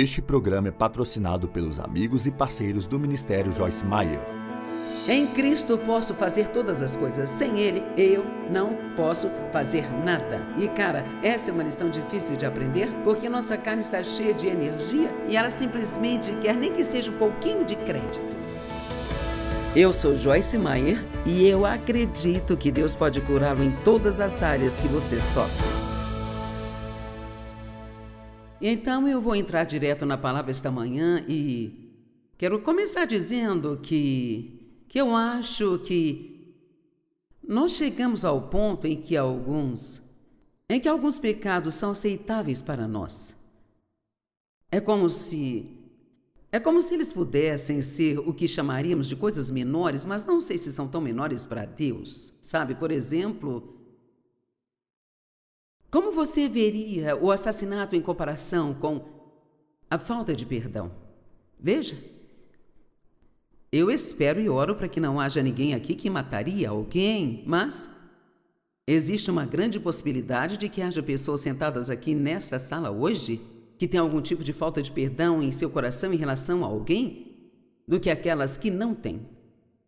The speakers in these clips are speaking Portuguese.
Este programa é patrocinado pelos amigos e parceiros do Ministério Joyce Meyer. Em Cristo posso fazer todas as coisas. Sem Ele, eu não posso fazer nada. E cara, essa é uma lição difícil de aprender, porque nossa carne está cheia de energia e ela simplesmente quer nem que seja um pouquinho de crédito. Eu sou Joyce Meyer e eu acredito que Deus pode curá-lo em todas as áreas que você sofre. Então eu vou entrar direto na palavra esta manhã e quero começar dizendo que eu acho que nós chegamos ao ponto em que alguns pecados são aceitáveis para nós. É como se eles pudessem ser o que chamaríamos de coisas menores, mas não sei se são tão menores para Deus. Sabe, por exemplo, como você veria o assassinato em comparação com a falta de perdão? Veja, eu espero e oro para que não haja ninguém aqui que mataria alguém, mas existe uma grande possibilidade de que haja pessoas sentadas aqui nesta sala hoje que têm algum tipo de falta de perdão em seu coração em relação a alguém do que aquelas que não têm.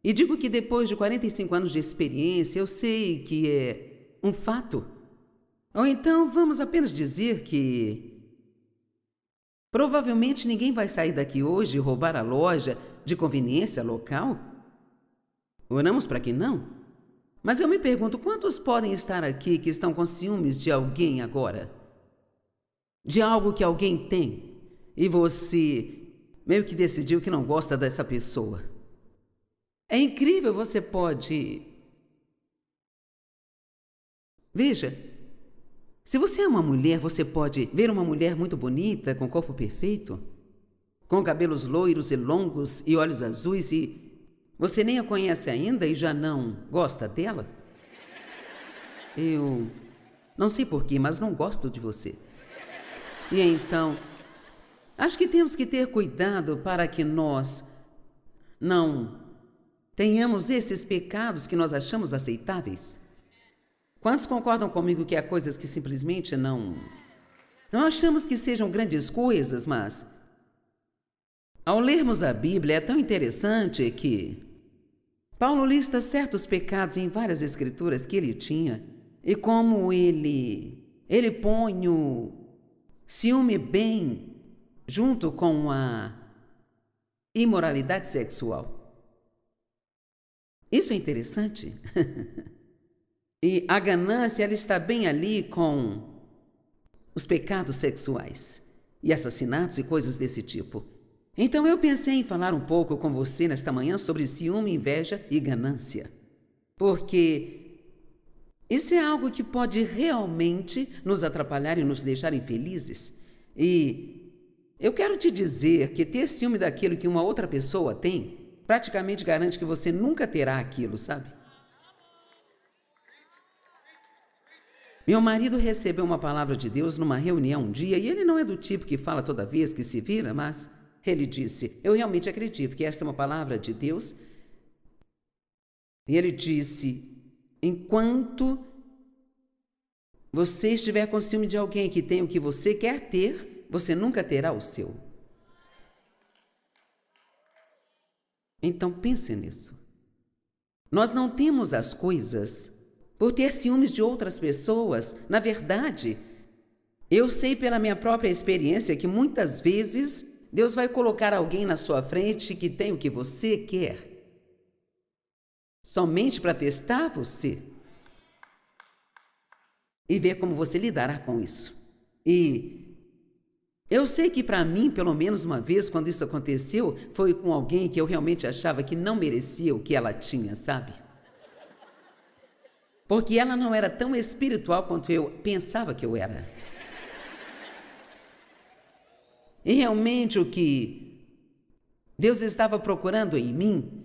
E digo que depois de 45 anos de experiência, eu sei que é um fato. Ou então vamos apenas dizer que provavelmente ninguém vai sair daqui hoje e roubar a loja de conveniência local. Oramos para que não. Mas eu me pergunto, quantos podem estar aqui que estão com ciúmes de alguém agora? De algo que alguém tem e você meio que decidiu que não gosta dessa pessoa. É incrível, você pode... Veja, se você é uma mulher, você pode ver uma mulher muito bonita, com corpo perfeito, com cabelos loiros e longos e olhos azuis e você nem a conhece ainda e já não gosta dela? Eu não sei porquê, mas não gosto de você. E então, acho que temos que ter cuidado para que nós não tenhamos esses pecados que nós achamos aceitáveis. Quantos concordam comigo que há coisas que simplesmente não achamos que sejam grandes coisas, mas ao lermos a Bíblia é tão interessante que Paulo lista certos pecados em várias escrituras que ele tinha e como ele põe o ciúme bem junto com a imoralidade sexual. Isso é interessante. E a ganância, ela está bem ali com os pecados sexuais e assassinatos e coisas desse tipo. Então eu pensei em falar um pouco com você nesta manhã sobre ciúme, inveja e ganância. Porque isso é algo que pode realmente nos atrapalhar e nos deixar infelizes. E eu quero te dizer que ter ciúme daquilo que uma outra pessoa tem praticamente garante que você nunca terá aquilo, sabe? Meu marido recebeu uma palavra de Deus numa reunião um dia e ele não é do tipo que fala toda vez que se vira, mas ele disse, eu realmente acredito que esta é uma palavra de Deus. E ele disse, enquanto você estiver com ciúme de alguém que tem o que você quer ter, você nunca terá o seu. Então pense nisso. Nós não temos as coisas por ter ciúmes de outras pessoas. Na verdade, eu sei pela minha própria experiência que muitas vezes Deus vai colocar alguém na sua frente que tem o que você quer, somente para testar você e ver como você lidará com isso. E eu sei que para mim, pelo menos uma vez, quando isso aconteceu, foi com alguém que eu realmente achava que não merecia o que ela tinha, sabe? Porque ela não era tão espiritual quanto eu pensava que eu era. E realmente o que Deus estava procurando em mim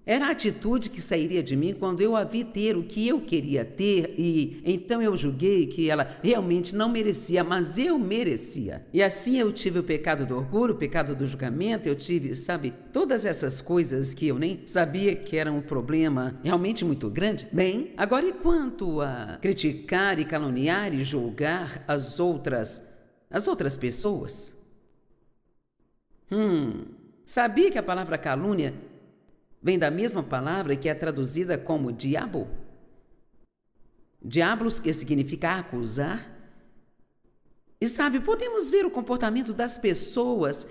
era a atitude que sairia de mim quando eu a vi ter o que eu queria ter, e então eu julguei que ela realmente não merecia, mas eu merecia. E assim eu tive o pecado do orgulho, o pecado do julgamento, eu tive, sabe, todas essas coisas que eu nem sabia que eram um problema realmente muito grande. Bem, agora e quanto a criticar e caluniar e julgar as outras pessoas? Sabia que a palavra calúnia vem da mesma palavra que é traduzida como diabo? Diablos, que significa acusar. E sabe, podemos ver o comportamento das pessoas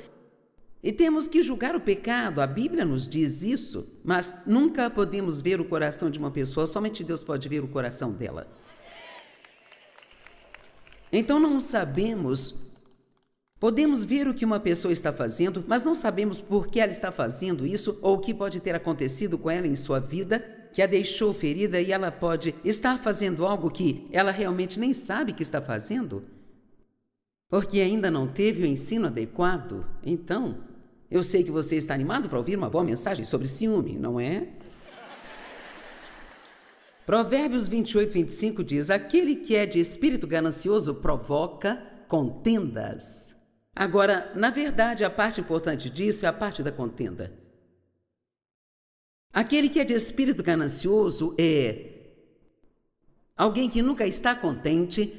e temos que julgar o pecado. A Bíblia nos diz isso, mas nunca podemos ver o coração de uma pessoa, somente Deus pode ver o coração dela. Então não sabemos, podemos ver o que uma pessoa está fazendo, mas não sabemos por que ela está fazendo isso ou o que pode ter acontecido com ela em sua vida, que a deixou ferida e ela pode estar fazendo algo que ela realmente nem sabe que está fazendo, porque ainda não teve o ensino adequado. Então, eu sei que você está animado para ouvir uma boa mensagem sobre ciúme, não é? Provérbios 28:25 diz: aquele que é de espírito ganancioso provoca contendas. Agora, na verdade, a parte importante disso é a parte da contenda. Aquele que é de espírito ganancioso é alguém que nunca está contente,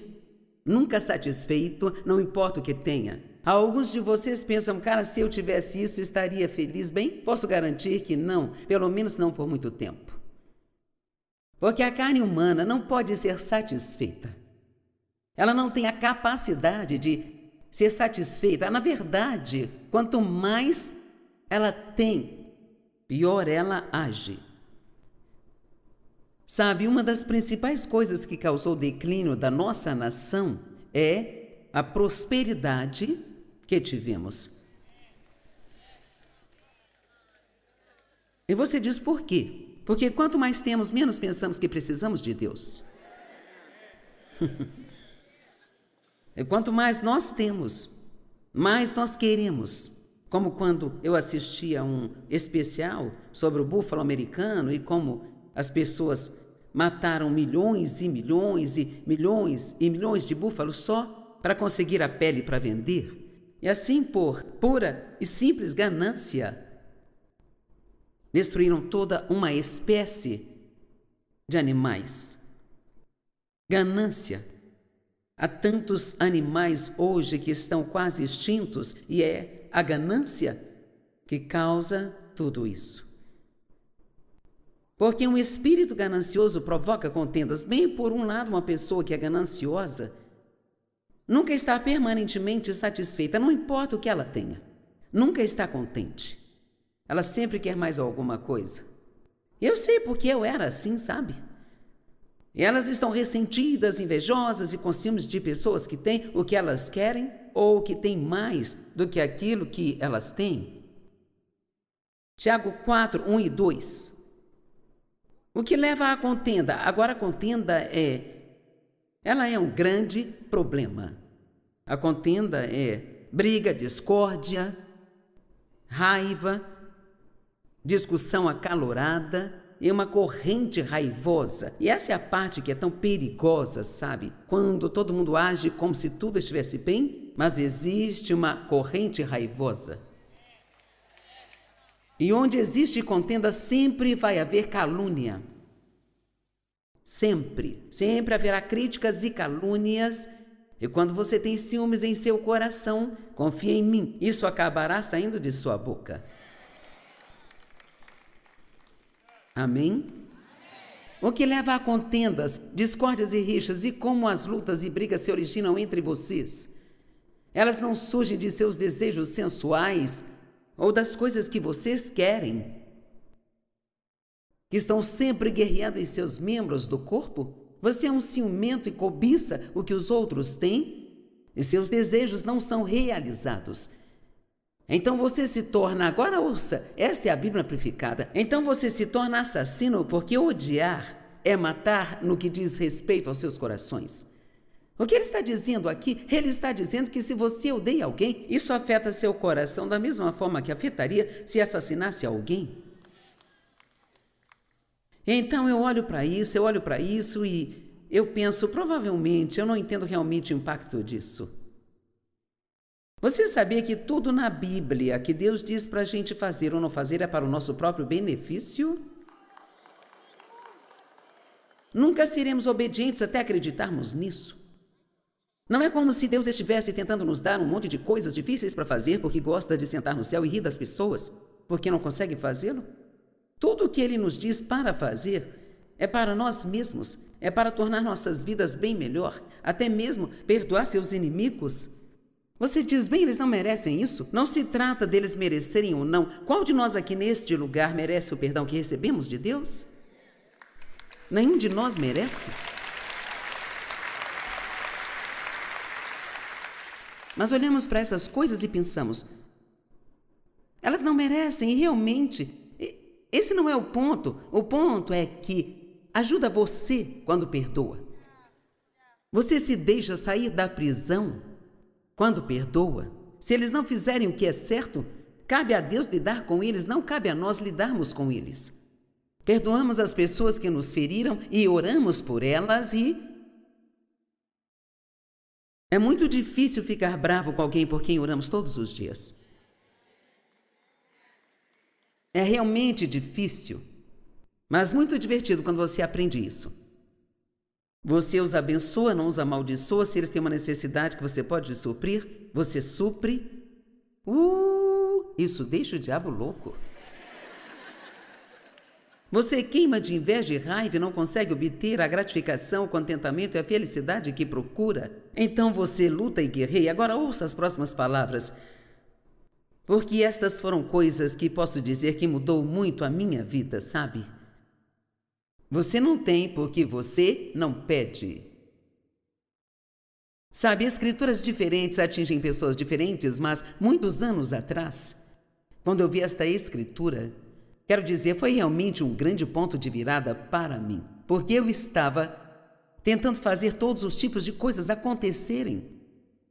nunca satisfeito, não importa o que tenha. Alguns de vocês pensam, cara, se eu tivesse isso, estaria feliz. Bem, posso garantir que não, pelo menos não por muito tempo. Porque a carne humana não pode ser satisfeita. Ela não tem a capacidade de ser satisfeita. Na verdade, quanto mais ela tem, pior ela age. Sabe, uma das principais coisas que causou o declínio da nossa nação é a prosperidade que tivemos. E você diz por quê? Porque quanto mais temos, menos pensamos que precisamos de Deus. E quanto mais nós temos, mais nós queremos. Como quando eu assistia a um especial sobre o búfalo americano e como as pessoas mataram milhões e milhões e milhões e milhões de búfalos só para conseguir a pele para vender. E assim, por pura e simples ganância, destruíram toda uma espécie de animais. Ganância. Há tantos animais hoje que estão quase extintos e é a ganância que causa tudo isso. Porque um espírito ganancioso provoca contendas. Bem, por um lado, uma pessoa que é gananciosa nunca está permanentemente satisfeita, não importa o que ela tenha. Nunca está contente. Ela sempre quer mais alguma coisa. Eu sei porque eu era assim, sabe? E elas estão ressentidas, invejosas e com ciúmes de pessoas que têm o que elas querem ou que têm mais do que aquilo que elas têm. Tiago 4, 1 e 2. O que leva à contenda? Agora a contenda ela é um grande problema. A contenda é briga, discórdia, raiva, discussão acalorada e uma corrente raivosa. E essa é a parte que é tão perigosa, sabe? Quando todo mundo age como se tudo estivesse bem, mas existe uma corrente raivosa. E onde existe contenda, sempre vai haver calúnia. Sempre. Sempre haverá críticas e calúnias. E quando você tem ciúmes em seu coração, confia em mim, isso acabará saindo de sua boca. Amém? O que leva a contendas, discórdias e rixas e como as lutas e brigas se originam entre vocês? Elas não surgem de seus desejos sensuais ou das coisas que vocês querem, que estão sempre guerreando em seus membros do corpo? Você é um ciumento e cobiça o que os outros têm e seus desejos não são realizados. Então você se torna, agora ouça, esta é a Bíblia amplificada. Então você se torna assassino porque odiar é matar no que diz respeito aos seus corações. O que ele está dizendo aqui? Ele está dizendo que se você odeia alguém, isso afeta seu coração da mesma forma que afetaria se assassinasse alguém. Então eu olho para isso e eu penso, provavelmente, eu não entendo realmente o impacto disso. Você sabia que tudo na Bíblia que Deus diz para a gente fazer ou não fazer é para o nosso próprio benefício? Nunca seremos obedientes até acreditarmos nisso. Não é como se Deus estivesse tentando nos dar um monte de coisas difíceis para fazer porque gosta de sentar no céu e rir das pessoas, porque não consegue fazê-lo. Tudo o que Ele nos diz para fazer é para nós mesmos, é para tornar nossas vidas bem melhor, até mesmo perdoar seus inimigos. Você diz, bem, eles não merecem isso? Não se trata deles merecerem ou não. Qual de nós aqui neste lugar merece o perdão que recebemos de Deus? Nenhum de nós merece. Mas olhamos para essas coisas e pensamos, elas não merecem, e realmente, esse não é o ponto. O ponto é que ajuda você quando perdoa. Você se deixa sair da prisão quando perdoa. Se eles não fizerem o que é certo, cabe a Deus lidar com eles, não cabe a nós lidarmos com eles. Perdoamos as pessoas que nos feriram e oramos por elas e... É muito difícil ficar bravo com alguém por quem oramos todos os dias. É realmente difícil, mas muito divertido quando você aprende isso. Você os abençoa, não os amaldiçoa. Se eles têm uma necessidade que você pode suprir, você supre. Isso deixa o diabo louco. Você queima de inveja e raiva e não consegue obter a gratificação, o contentamento e a felicidade que procura. Então você luta e guerreia. Agora ouça as próximas palavras, porque estas foram coisas que posso dizer que mudou muito a minha vida, sabe? Você não tem porque você não pede. Sabe, escrituras diferentes atingem pessoas diferentes, mas muitos anos atrás, quando eu vi esta escritura, quero dizer, foi realmente um grande ponto de virada para mim, porque eu estava tentando fazer todos os tipos de coisas acontecerem.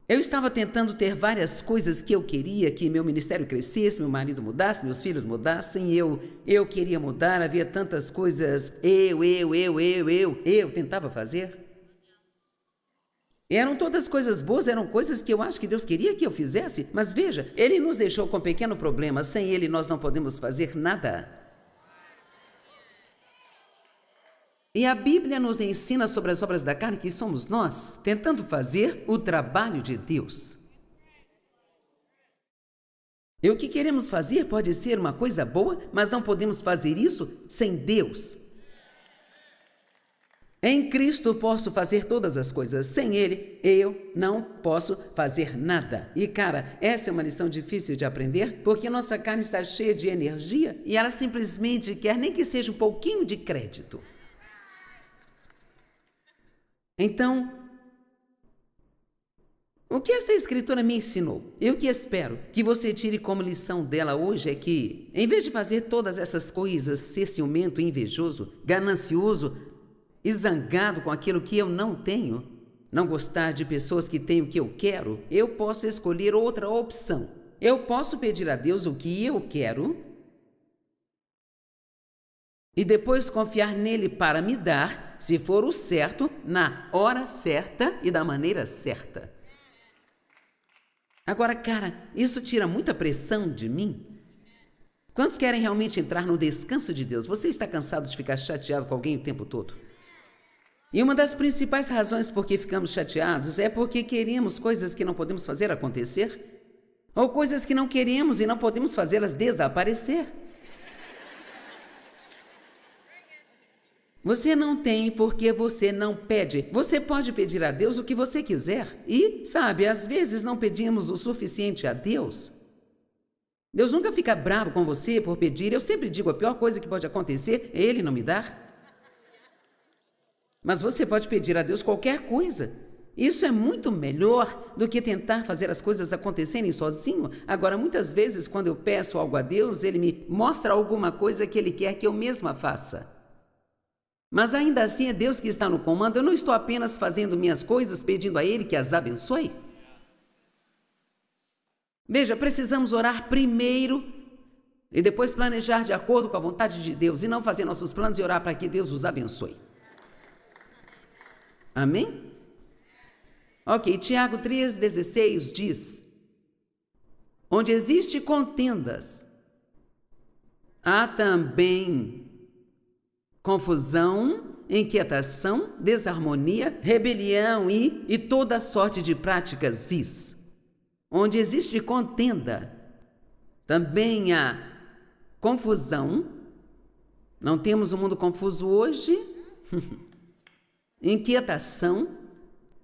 Eu estava tentando ter várias coisas que eu queria, que meu ministério crescesse, meu marido mudasse, meus filhos mudassem, eu queria mudar, havia tantas coisas, eu tentava fazer. E eram todas coisas boas, eram coisas que eu acho que Deus queria que eu fizesse, mas veja, Ele nos deixou com um pequeno problema, sem Ele nós não podemos fazer nada. E a Bíblia nos ensina sobre as obras da carne, que somos nós, tentando fazer o trabalho de Deus. E o que queremos fazer pode ser uma coisa boa, mas não podemos fazer isso sem Deus. Em Cristo posso fazer todas as coisas, sem Ele eu não posso fazer nada. E cara, essa é uma lição difícil de aprender, porque nossa carne está cheia de energia e ela simplesmente quer nem que seja um pouquinho de crédito. Então, o que esta escritura me ensinou? Eu que espero que você tire como lição dela hoje é que, em vez de fazer todas essas coisas, ser ciumento, invejoso, ganancioso e zangado com aquilo que eu não tenho, não gostar de pessoas que têm o que eu quero, eu posso escolher outra opção. Eu posso pedir a Deus o que eu quero e depois confiar nele para me dar, se for o certo, na hora certa e da maneira certa. Agora, cara, isso tira muita pressão de mim. Quantos querem realmente entrar no descanso de Deus? Você está cansado de ficar chateado com alguém o tempo todo? E uma das principais razões por que ficamos chateados é porque queremos coisas que não podemos fazer acontecer, ou coisas que não queremos e não podemos fazê-las desaparecer. Você não tem porque você não pede. Você pode pedir a Deus o que você quiser. E, sabe, às vezes não pedimos o suficiente a Deus. Deus nunca fica bravo com você por pedir. Eu sempre digo, a pior coisa que pode acontecer é Ele não me dar. Mas você pode pedir a Deus qualquer coisa. Isso é muito melhor do que tentar fazer as coisas acontecerem sozinho. Agora, muitas vezes, quando eu peço algo a Deus, Ele me mostra alguma coisa que Ele quer que eu mesma faça. Mas ainda assim é Deus que está no comando. Eu não estou apenas fazendo minhas coisas, pedindo a Ele que as abençoe. Veja, precisamos orar primeiro e depois planejar de acordo com a vontade de Deus e não fazer nossos planos e orar para que Deus os abençoe. Amém? Ok, Tiago 3,16 diz: onde existe contendas, há também confusão inquietação, desarmonia, rebelião e toda sorte de práticas vis. Onde existe contenda, também há confusão. Não temos um mundo confuso hoje? Inquietação,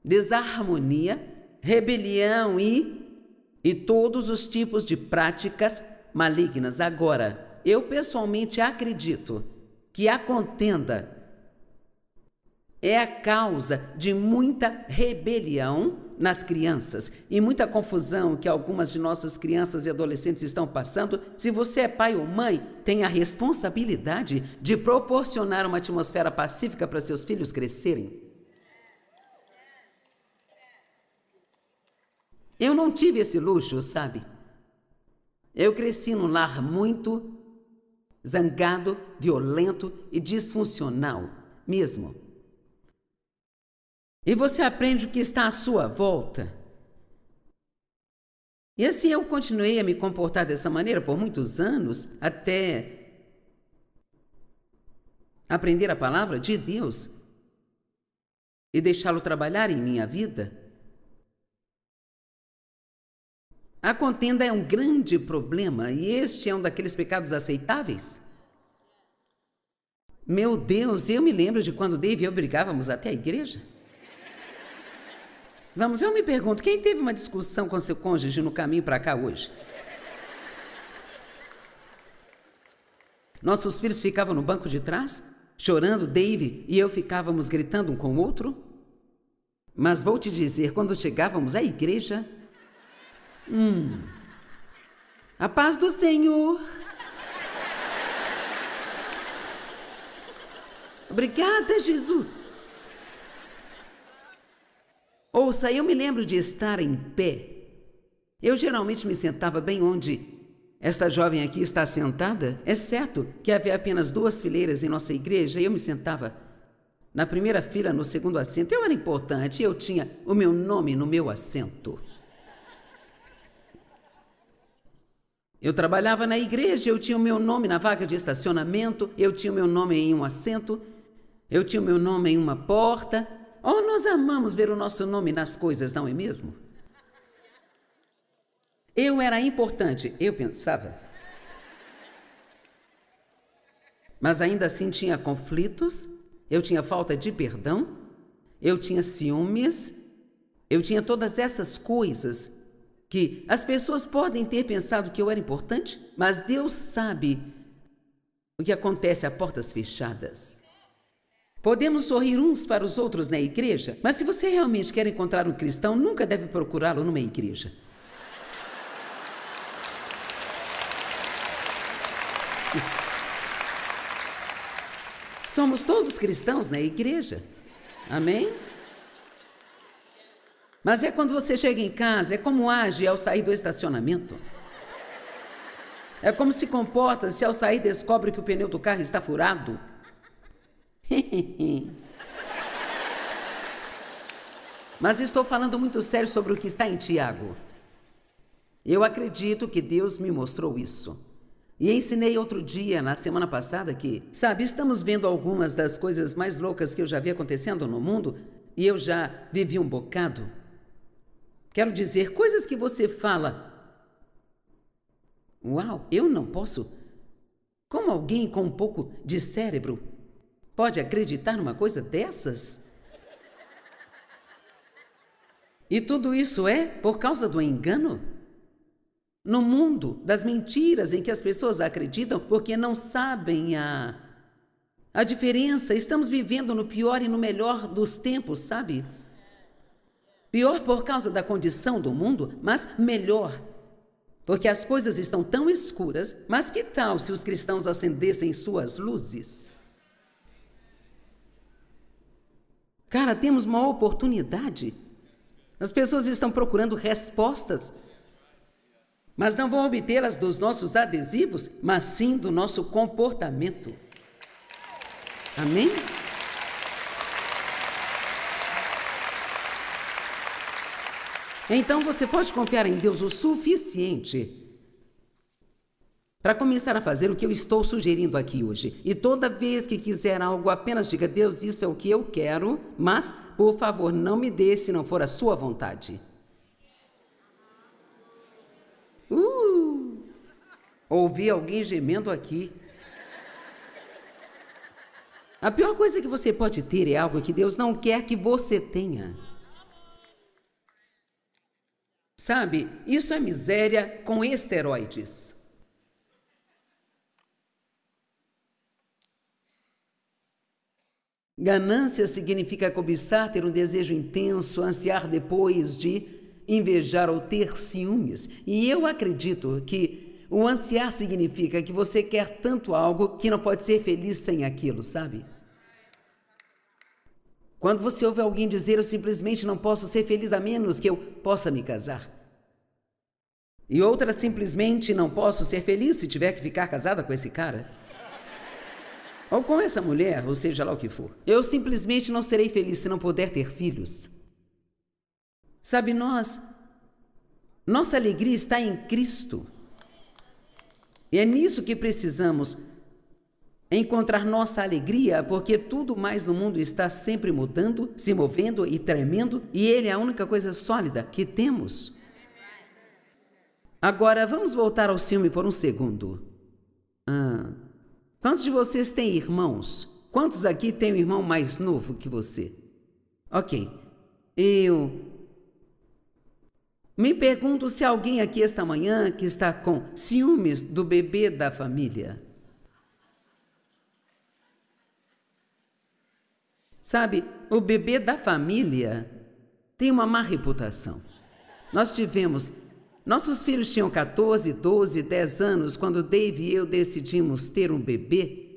desarmonia, rebelião e todos os tipos de práticas malignas. Agora, eu pessoalmente acredito que a contenda é a causa de muita rebelião nas crianças e muita confusão que algumas de nossas crianças e adolescentes estão passando. Se você é pai ou mãe, tem a responsabilidade de proporcionar uma atmosfera pacífica para seus filhos crescerem. Eu não tive esse luxo, sabe? Eu cresci num lar muito zangado, violento e disfuncional mesmo. E você aprende o que está à sua volta. E assim eu continuei a me comportar dessa maneira por muitos anos, até aprender a palavra de Deus e deixá-lo trabalhar em minha vida. A contenda é um grande problema e este é um daqueles pecados aceitáveis. Meu Deus, eu me lembro de quando Dave e eu brigávamos até a igreja. Vamos, eu me pergunto, quem teve uma discussão com seu cônjuge no caminho para cá hoje? Nossos filhos ficavam no banco de trás, chorando, Dave e eu ficávamos gritando um com o outro. Mas vou te dizer, quando chegávamos à igreja, a paz do Senhor. Obrigada, Jesus. Ouça, eu me lembro de estar em pé. Eu geralmente me sentava bem onde esta jovem aqui está sentada, exceto que havia apenas 2 fileiras em nossa igreja, e eu me sentava na primeira fila, no segundo assento. Eu era importante, eu tinha o meu nome no meu assento. Eu trabalhava na igreja, eu tinha o meu nome na vaga de estacionamento, eu tinha o meu nome em um assento, eu tinha o meu nome em uma porta. Oh, nós amamos ver o nosso nome nas coisas, não é mesmo? Eu era importante, eu pensava. Mas ainda assim tinha conflitos, eu tinha falta de perdão, eu tinha ciúmes, eu tinha todas essas coisas que as pessoas podem ter pensado que eu era importante, mas Deus sabe o que acontece a portas fechadas. Podemos sorrir uns para os outros na igreja, mas se você realmente quer encontrar um cristão, nunca deve procurá-lo numa igreja. Somos todos cristãos na igreja. Amém? Mas é quando você chega em casa, é como age ao sair do estacionamento. É como se comporta se ao sair descobre que o pneu do carro está furado. Mas estou falando muito sério sobre o que está em Tiago. Eu acredito que Deus me mostrou isso. E ensinei outro dia, na semana passada, que, sabe, estamos vendo algumas das coisas mais loucas que eu já vi acontecendo no mundo, e eu já vivi um bocado. Quero dizer, coisas que você fala. Uau, eu não posso. Como alguém com um pouco de cérebro pode acreditar numa coisa dessas? E tudo isso é por causa do engano? No mundo das mentiras em que as pessoas acreditam porque não sabem a diferença, estamos vivendo no pior e no melhor dos tempos, sabe? Pior por causa da condição do mundo, mas melhor, porque as coisas estão tão escuras. Mas que tal se os cristãos acendessem suas luzes? Cara, temos uma oportunidade. As pessoas estão procurando respostas, mas não vão obtê-las dos nossos adesivos, mas sim do nosso comportamento. Amém? Então você pode confiar em Deus o suficiente para começar a fazer o que eu estou sugerindo aqui hoje. E toda vez que quiser algo, apenas diga: Deus, isso é o que eu quero, mas, por favor, não me dê se não for a sua vontade. Ouvi alguém gemendo aqui. A pior coisa que você pode ter é algo que Deus não quer que você tenha. Sabe, isso é miséria com esteroides. Ganância significa cobiçar, ter um desejo intenso, ansiar depois de, invejar ou ter ciúmes. E eu acredito que o ansiar significa que você quer tanto algo que não pode ser feliz sem aquilo, sabe? Quando você ouve alguém dizer: eu simplesmente não posso ser feliz a menos que eu possa me casar. E outra: simplesmente não posso ser feliz se tiver que ficar casada com esse cara. Ou com essa mulher, ou seja lá o que for. Eu simplesmente não serei feliz se não puder ter filhos. Sabe, nossa alegria está em Cristo. E é nisso que precisamos encontrar nossa alegria, porque tudo mais no mundo está sempre mudando, se movendo e tremendo, e Ele é a única coisa sólida que temos. Agora, vamos voltar ao ciúme por um segundo. Quantos de vocês têm irmãos? Quantos aqui têm um irmão mais novo que você? Ok. Eu me pergunto se alguém aqui esta manhã que está com ciúmes do bebê da família. Sabe, o bebê da família tem uma má reputação. Nossos filhos tinham 14, 12, 10 anos quando Dave e eu decidimos ter um bebê.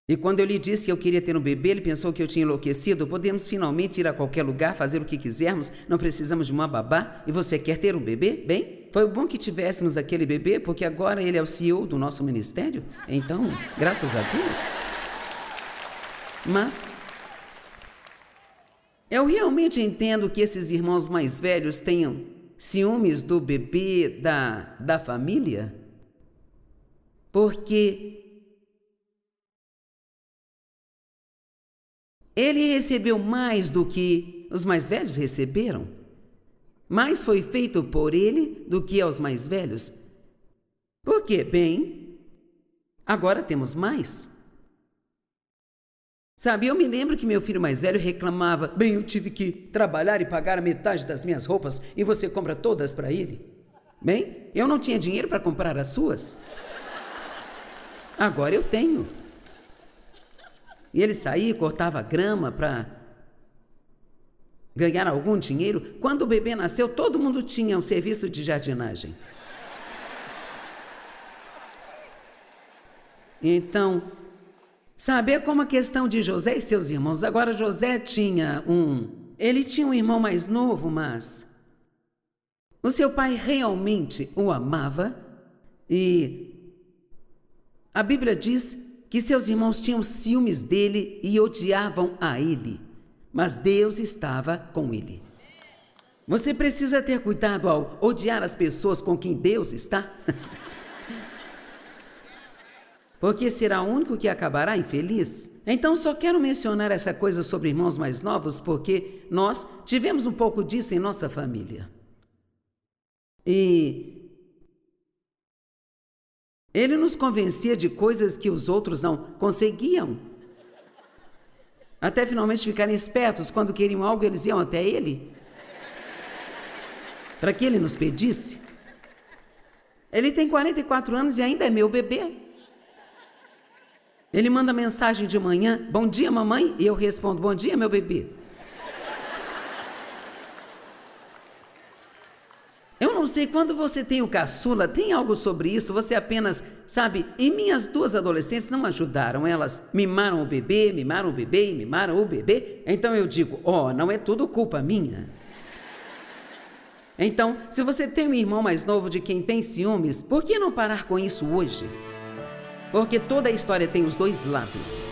E quando eu lhe disse que eu queria ter um bebê, ele pensou que eu tinha enlouquecido. Podemos finalmente ir a qualquer lugar, fazer o que quisermos, não precisamos de uma babá. E você quer ter um bebê? Bem, foi bom que tivéssemos aquele bebê, porque agora ele é o CEO do nosso ministério. Então, graças a Deus. Mas eu realmente entendo que esses irmãos mais velhos tenham ciúmes do bebê da família, porque ele recebeu mais do que os mais velhos receberam. Mais foi feito por ele do que aos mais velhos. Por quê? Bem, agora temos mais. Sabe, eu me lembro que meu filho mais velho reclamava: bem, eu tive que trabalhar e pagar a metade das minhas roupas e você compra todas para ele. Bem, eu não tinha dinheiro para comprar as suas. Agora eu tenho. E ele saía e cortava grama para ganhar algum dinheiro. Quando o bebê nasceu, todo mundo tinha um serviço de jardinagem. Então, sabe, é como a questão de José e seus irmãos. Agora, José tinha Ele tinha um irmão mais novo, mas o seu pai realmente o amava. E a Bíblia diz que seus irmãos tinham ciúmes dele e odiavam a ele. Mas Deus estava com ele. Você precisa ter cuidado ao odiar as pessoas com quem Deus está. Porque será o único que acabará infeliz. Então só quero mencionar essa coisa sobre irmãos mais novos, porque nós tivemos um pouco disso em nossa família. E ele nos convencia de coisas que os outros não conseguiam. Até finalmente ficarem espertos, quando queriam algo, eles iam até ele, para que ele nos pedisse. Ele tem 44 anos e ainda é meu bebê. Ele manda mensagem de manhã: bom dia, mamãe, e eu respondo: bom dia, meu bebê. Eu não sei, quando você tem o caçula, tem algo sobre isso, você apenas, sabe, e minhas duas adolescentes não ajudaram, elas mimaram o bebê e mimaram o bebê, então eu digo: não é tudo culpa minha. Então, se você tem um irmão mais novo de quem tem ciúmes, por que não parar com isso hoje? Porque toda a história tem os dois lados.